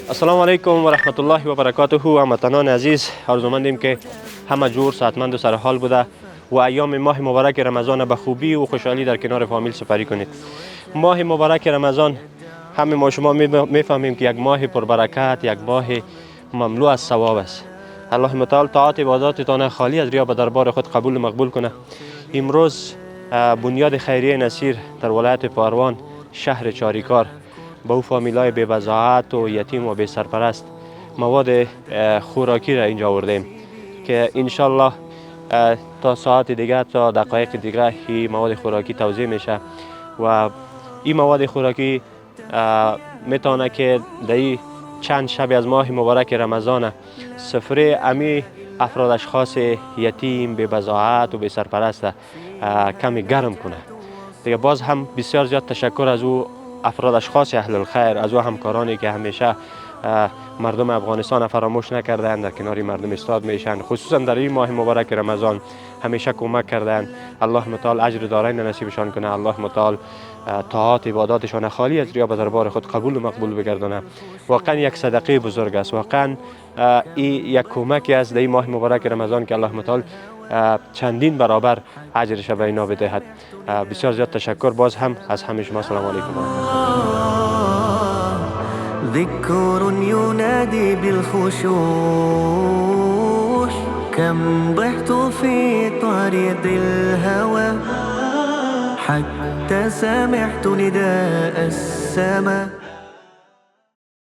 السلام علیکم و رحمت الله و برکاته. هموطنان عزیز، آرزومندیم که همه جور سعادتمند و سرحال بوده و ایام ماه مبارک رمضان به خوبی و خوشحالی در کنار فامیل سپری کنید. ماه مبارک رمضان همه ما شما میفهمیم که یک ماه پربرکت، یک ماه مملو از ثواب است. الله متعال طاعت عباداتتان خالی از ریا به دربار خود قبول و مقبول کنه. امروز بنیاد خیریه نصیر در ولایت پاروان شهر چاریکار با او فامیلای بی وضاحت و یتیم و بی سرپرست مواد خوراکی را اینجا آوردیم که انشالله تا ساعت دیگه، تا دقایق دیگه این مواد خوراکی توزیع میشه و این مواد خوراکی میتونه که در چند شب از ماه مبارک رمضان سفره امی افراد اشخاص یتیم بی وضاحت و بی سرپرست کمی گرم کنه. دیگه باز هم بسیار زیاد تشکر از او افراد اشخاص اهل الخیر، از او همکارانی که همیشه مردم افغانستان فراموش نکردند، در کنار مردم استاد میشن، خصوصا در این ماه مبارک رمضان همیشه کمک کردند. الله متعال اجر دارین نصیبشان کنه. الله متعال طاعات عباداتشان خالی از ریا به دربار خود قبول و مقبول بگردانه. واقعا یک صدقه بزرگ است، واقعا این یک کمکی است در این ماه مبارک رمضان که الله متعال چندین برابر اجرش به اینا بدهد. بسیار زیاد تشکر باز هم از همه شما. سلام علیکم. ذكر ينادي بالخشوع كم ضحت في طريق الهوى حتى سمعت نداء السماء